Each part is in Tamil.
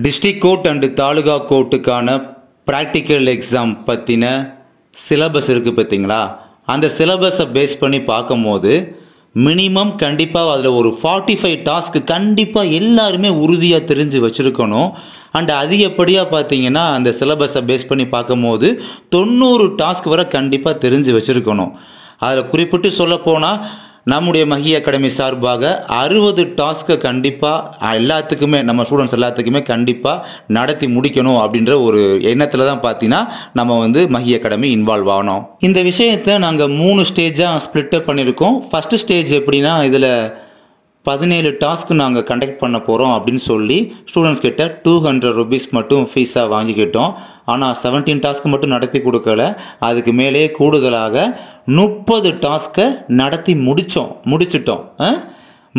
டிஸ்ட்ரிக்ட் கோர்ட் அண்டு தாலுகா கோர்ட்டுக்கான ப்ராக்டிக்கல் எக்ஸாம் பற்றின சிலபஸ் இருக்குது பார்த்தீங்களா? அந்த சிலபஸை பேஸ் பண்ணி பார்க்கும்போது மினிமம் கண்டிப்பாக அதில் ஒரு 45 டாஸ்க்கு கண்டிப்பாக எல்லாருமே உறுதியாக தெரிஞ்சு வச்சுருக்கணும். அண்ட் அதிகப்படியாக பார்த்தீங்கன்னா அந்த சிலபஸை பேஸ் பண்ணி பார்க்கும்போது 90 டாஸ்க் வரை கண்டிப்பாக தெரிஞ்சு வச்சுருக்கணும். அதில் குறிப்பிட்டு சொல்லப்போனால் நம்முடைய மஹி அகாடமி சார்பாக 60 டாஸ்க்கை கண்டிப்பாக எல்லாத்துக்குமே நம்ம ஸ்டூடெண்ட்ஸ் எல்லாத்துக்குமே கண்டிப்பாக நடத்தி முடிக்கணும் அப்படின்ற ஒரு எண்ணத்தில் தான் பார்த்தீங்கன்னா நம்ம வந்து மஹி அகாடமி இன்வால்வ் ஆனோம். இந்த விஷயத்தை நாங்கள் 3 ஸ்டேஜாக ஸ்ப்ளிட்டப் பண்ணியிருக்கோம். ஃபஸ்ட்டு ஸ்டேஜ் எப்படின்னா இதில் 17 டாஸ்க் நாங்கள் கண்டக்ட் பண்ண போகிறோம் அப்படின்னு சொல்லி ஸ்டூடெண்ட்ஸ் கிட்ட 200 ருபீஸ் மட்டும் ஃபீஸாக வாங்கிக்கிட்டோம். ஆனால் 17 டாஸ்க் மட்டும் நடத்தி கொடுக்கல, அதுக்கு மேலே கூடுதலாக 30 டாஸ்க்கை நடத்தி முடிச்சிட்டோம்.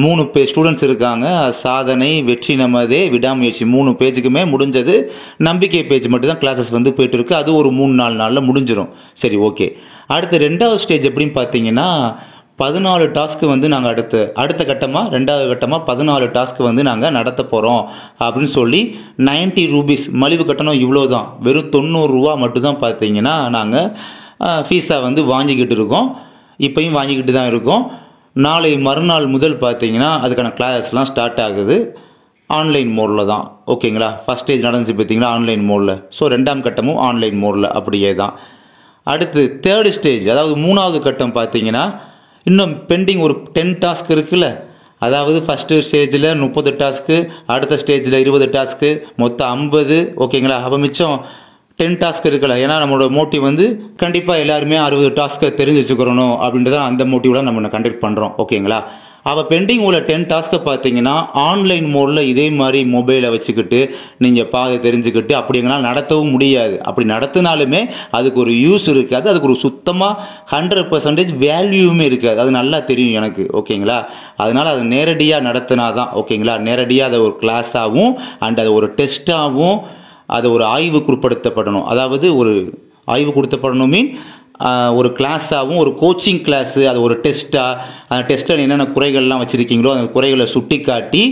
3 பேர் ஸ்டூடெண்ட்ஸ் இருக்காங்க. சாதனை, வெற்றி நமதே, விடாமுயற்சி 3 பேஜுக்குமே முடிஞ்சது. நம்பிக்கை பேஜ் மட்டும் தான் கிளாஸஸ் வந்து போயிட்டு இருக்கு. அது ஒரு 3-4 நாளில் முடிஞ்சிடும். சரி, ஓகே. அடுத்து 2வது ஸ்டேஜ் எப்படின்னு பார்த்தீங்கன்னா 14 டாஸ்க்கு வந்து நாங்கள் அடுத்த கட்டமாக 2வது கட்டமாக 14 டாஸ்க்கு வந்து நாங்கள் நடத்த போகிறோம் அப்படின்னு சொல்லி 90 ரூபீஸ் மலிவு கட்டணம் இவ்வளோ தான், வெறும் 90 ரூபா மட்டும்தான் பார்த்தீங்கன்னா நாங்கள் ஃபீஸாக வந்து வாங்கிக்கிட்டு இருக்கோம். இப்போயும் வாங்கிக்கிட்டு தான் இருக்கோம். நாளை மறுநாள் முதல் பார்த்தீங்கன்னா அதுக்கான கிளாஸஸ்லாம் ஸ்டார்ட் ஆகுது. ஆன்லைன் மோடில் தான், ஓகேங்களா? ஃபஸ்ட் ஸ்டேஜ் நடந்துச்சு பார்த்தீங்களா ஆன்லைன் மோடில். ஸோ 2ஆம் கட்டமும் ஆன்லைன் மோடில் அப்படியே தான். அடுத்து 3rd ஸ்டேஜ், அதாவது 3வது கட்டம் பார்த்தீங்கன்னா இன்னும் பெண்டிங் ஒரு 10 டாஸ்க் இருக்குல்ல. அதாவது ஃபஸ்ட்டு ஸ்டேஜில் 30 டாஸ்க்கு, அடுத்த ஸ்டேஜில் 20 டாஸ்க்கு, மொத்தம் 50, ஓகேங்களா? அப்போ மிச்சம் 10 டாஸ்க் இருக்குல்ல. ஏன்னா நம்மளோட மோட்டிவ் வந்து கண்டிப்பாக எல்லாருமே 60 டாஸ்க்கை தெரிஞ்சு வச்சுக்கிறணும் அப்படின்றத அந்த மோட்டிவில் நம்ம கண்டக்ட் பண்ணுறோம், ஓகேங்களா? அப்போ பெண்டிங் உள்ள 10 டாஸ்க்கை பார்த்தீங்கன்னா ஆன்லைன் மோடில் இதே மாதிரி மொபைலை வச்சுக்கிட்டு நீங்கள் தெரிஞ்சுக்கிட்டு அப்படி எங்களால் நடத்தவும் முடியாது. அப்படி நடத்தினாலுமே அதுக்கு ஒரு யூஸ் இருக்காது, அதுக்கு ஒரு சுத்தமாக 100% வேல்யூமே இருக்காது. அது நல்லா தெரியும் எனக்கு, ஓகேங்களா? அதனால் அது நேரடியாக நடத்தினா தான், ஓகேங்களா? நேரடியாக அதை ஒரு கிளாஸாகவும் அண்ட் அதை ஒரு டெஸ்ட்டாகவும் அதை ஒரு ஆய்வுக்கு உட்படுத்தப்படணும். அதாவது ஒரு ஆய்வுக்கு உட்படுத்தப்படணும் மீன் ஒரு கிளாஸாகவும் ஒரு கோச்சிங் கிளாஸு, அது ஒரு டெஸ்ட்டாக, அந்த டெஸ்ட்டில் என்னென்ன குறைகள்லாம் வச்சுருக்கீங்களோ அந்த குறைகளை சுட்டி காட்டி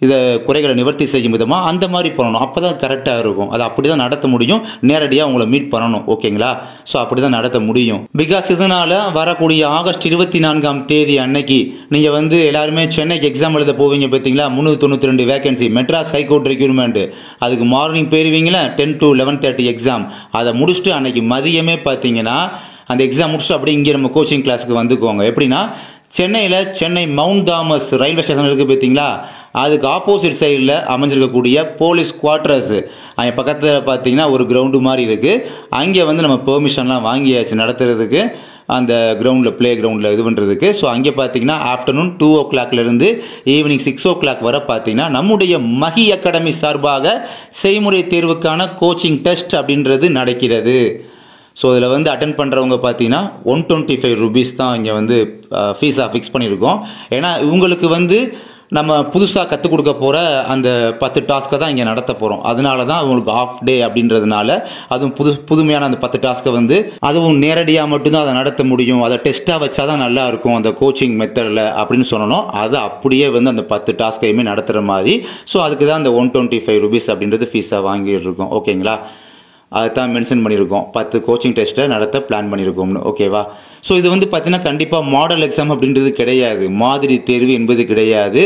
இதை குறைகளை நிவர்த்தி செய்யும் விதமாக அந்த மாதிரி பண்ணணும். அப்போ தான் கரெக்டாக இருக்கும். அது அப்படி தான் நடத்த முடியும். நேரடியாக உங்களை மீட் பண்ணணும், ஓகேங்களா? ஸோ அப்படி தான் நடத்த முடியும். பிகாஸ் இதனால் வரக்கூடிய ஆகஸ்ட் 24ஆம் தேதி அன்னைக்கு நீங்கள் வந்து எல்லாருமே சென்னைக்கு எக்ஸாம் எழுத போவீங்க பார்த்தீங்களா? 392 வேகன்சி மெட்ராஸ் ஹைகோர்ட் ரெக்யூர்மெண்ட். அதுக்கு மார்னிங் போயிருவீங்களா 10 to 11:30 எக்ஸாம். அதை முடிச்சுட்டு அன்னைக்கு மதியமே பார்த்தீங்கன்னா அந்த எக்ஸாம் முடிச்சுட்டு அப்படியே இங்கே நம்ம கோச்சிங் கிளாஸுக்கு வந்துக்குவாங்க. எப்படின்னா Chennai mount Thomas railway station இருக்குது பார்த்தீங்களா? அதுக்கு ஆப்போசிட் சைடில் அமைஞ்சிருக்கக்கூடிய போலீஸ் குவார்ட்டர்ஸ் அங்கே பக்கத்தில் பார்த்தீங்கன்னா ஒரு கிரவுண்டு மாதிரி இருக்குது. அங்கே வந்து நம்ம பெர்மிஷன்லாம் வாங்கியாச்சு நடத்துறதுக்கு, அந்த கிரவுண்டில் ப்ளே கிரவுண்டில் இது பண்ணுறதுக்கு. ஸோ அங்கே பார்த்தீங்கன்னா ஆஃப்டர்நூன் 2 o'clockலேருந்து ஈவினிங் 6 o'clock வரை பார்த்தீங்கன்னா நம்முடைய மஹி அகாடமி சார்பாக செய்முறை தேர்வுக்கான கோச்சிங் டெஸ்ட் அப்படின்றது நடக்கிறது. ஸோ இதில் வந்து அட்டென்ட் பண்ணுறவங்க பார்த்தீங்கன்னா 125 ருபீஸ் தான் இங்கே வந்து ஃபீஸாக ஃபிக்ஸ் பண்ணியிருக்கோம். ஏன்னா இவங்களுக்கு வந்து நம்ம புதுசாக கற்றுக் கொடுக்க போகிற அந்த 10 டாஸ்க்கை தான் இங்கே நடத்த போகிறோம். அதனால தான் அவங்களுக்கு ஆஃப் டே அப்படின்றதுனால, அதுவும் புதுமையான அந்த 10 டாஸ்க்கை வந்து அதுவும் நேரடியாக மட்டும்தான் அதை நடத்த முடியும். அதை டெஸ்ட்டாக வச்சா தான் நல்லா இருக்கும் அந்த கோச்சிங் மெத்தடில் அப்படின்னு சொல்லணும். அதை அப்படியே வந்து அந்த 10 டாஸ்க்கையுமே நடத்துகிற மாதிரி. ஸோ அதுக்கு தான் அந்த 125 ருபீஸ் அப்படின்றது ஃபீஸாக வாங்கிட்டு இருக்கோம், ஓகேங்களா? அதை தான் மென்ஷன் பண்ணியிருக்கோம். 10 கோச்சிங் டெஸ்ட்டை நடத்த பிளான் பண்ணியிருக்கோம்னு, ஓகேவா? ஸோ இது வந்து பார்த்தீங்கன்னா கண்டிப்பாக மாடல் எக்ஸாம் அப்படின்றது கிடையாது, மாதிரி தேர்வு என்பது கிடையாது.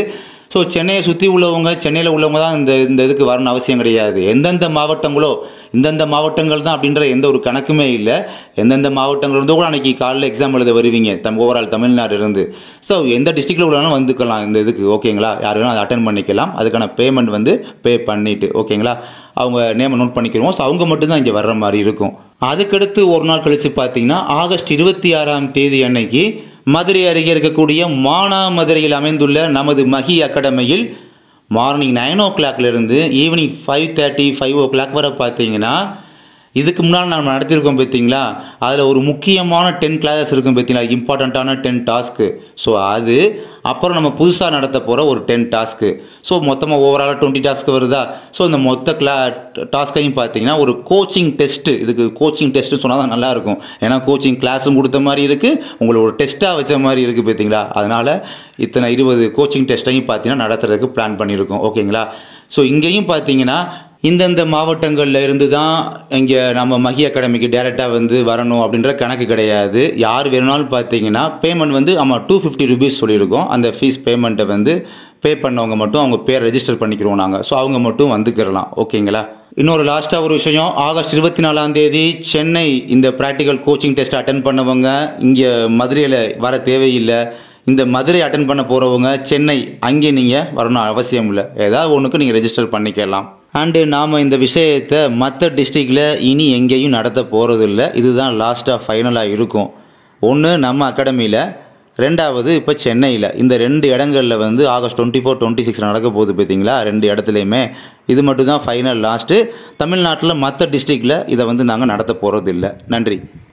ஸோ சென்னையை சுற்றி உள்ளவங்க, சென்னையில் உள்ளவங்க தான் இந்த இதுக்கு வரணும் அவசியம் கிடையாது. எந்தெந்த மாவட்டங்களோ இந்தந்த மாவட்டங்கள் தான் அப்படின்ற எந்த ஒரு கணக்குமே இல்லை. எந்தெந்த மாவட்டங்கள் இருந்தோ கூட அன்றைக்கி காலையில் எக்ஸாம் எழுத வருவீங்க ஓவரால் தமிழ்நாடு இருந்து. ஸோ எந்த டிஸ்ட்ரிக்டில் உள்ளாலும் வந்துக்கலாம் இந்த இதுக்கு, ஓகேங்களா? யார் வேணும் அதை அட்டன் பண்ணிக்கலாம். அதுக்கான பேமெண்ட் வந்து பே பண்ணிவிட்டு, ஓகேங்களா? அவங்க நேமை நோட் பண்ணிக்கிறோம். ஸோ அவங்க மட்டும்தான் இங்கே வர்ற மாதிரி இருக்கும். அதுக்கடுத்து ஒரு நாள் கழித்து பார்த்தீங்கன்னா ஆகஸ்ட் 26ஆம் தேதி அன்னைக்கு மதுரை அருகே இருக்கக்கூடிய மானாமதுரையில் அமைந்துள்ள நமது மஹி அகாடமியில் மார்னிங் 9 o'clockலேருந்து ஈவினிங் 5:30 5 o'clock வரை பார்த்தீங்கன்னா இதுக்கு முன்னால் நம்ம நடத்தியிருக்கோம் பார்த்தீங்களா, அதில் ஒரு முக்கியமான 10 கிளாஸஸ் இருக்கும் பார்த்தீங்களா, இம்பார்ட்டண்ட்டான 10 டாஸ்க்கு. ஸோ அது அப்புறம் நம்ம புதுசாக நடத்த போகிற ஒரு 10 டாஸ்க்கு. ஸோ மொத்தமாக ஓவராலாக 20 டாஸ்க்கு வருதா. ஸோ இந்த மொத்த டாஸ்க்கையும் பார்த்தீங்கன்னா ஒரு கோச்சிங் டெஸ்ட்டு, இதுக்கு கோச்சிங் டெஸ்ட்டு சொன்னால் தான் நல்லாயிருக்கும். ஏன்னா கோச்சிங் கிளாஸும் கொடுத்த மாதிரி இருக்குது, உங்களை ஒரு டெஸ்ட்டாக வச்ச மாதிரி இருக்குது பார்த்தீங்களா. அதனால் இத்தனை 20 கோச்சிங் டெஸ்ட்டையும் பார்த்தீங்கன்னா நடத்துறதுக்கு பிளான் பண்ணியிருக்கோம். ஓகேங்களா. ஸோ இங்கேயும் பார்த்தீங்கன்னா இந்தந்த மாவட்டங்களில் இருந்து தான் இங்கே நம்ம மஹி அகாடமிக்கு டேரெக்டாக வந்து வரணும் அப்படின்ற கணக்கு கிடையாது. யார் வேணும்னாலும் பார்த்தீங்கன்னா பேமெண்ட் வந்து நம்ம 250 ருபீஸ் சொல்லியிருக்கோம். அந்த ஃபீஸ் பேமெண்ட்டை வந்து பே பண்ணவங்க மட்டும் அவங்க பேர் ரெஜிஸ்டர் பண்ணிக்கிறோம் நாங்கள். ஸோ அவங்க மட்டும் வந்துக்கிறலாம். ஓகேங்களா. இன்னொரு லாஸ்ட்டாக ஒரு விஷயம், ஆகஸ்ட் 24ஆம் தேதி சென்னை இந்த ப்ராக்டிக்கல் கோச்சிங் டெஸ்ட் அட்டன் பண்ணவங்க இங்கே மதுரையில் வர தேவையில்லை. இந்த மதுரை அட்டன் பண்ண போகிறவங்க சென்னை அங்கே நீங்கள் வரணும் அவசியம் இல்லை. ஏதாவது ஒன்றுக்கு நீங்கள் ரெஜிஸ்டர் பண்ணிக்கலாம். அண்டு நாம் இந்த விஷயத்தை மற்ற டிஸ்ட்ரிக்டில் இனி எங்கேயும் நடத்த போகிறது இல்லை. இதுதான் லாஸ்ட்டாக ஃபைனலாக இருக்கும். ஒன்று நம்ம அகாடமியில், ரெண்டாவது இப்போ சென்னையில். இந்த 2 இடங்களில் வந்து ஆகஸ்ட் 24, 26 நடக்க போகுது பார்த்தீங்களா. 2 இடத்துலையுமே இது மட்டும் தான் ஃபைனல் லாஸ்ட்டு. தமிழ்நாட்டில் மற்ற டிஸ்ட்ரிக்டில் இதை வந்து நாங்கள் நடத்த போகிறது இல்லை. நன்றி.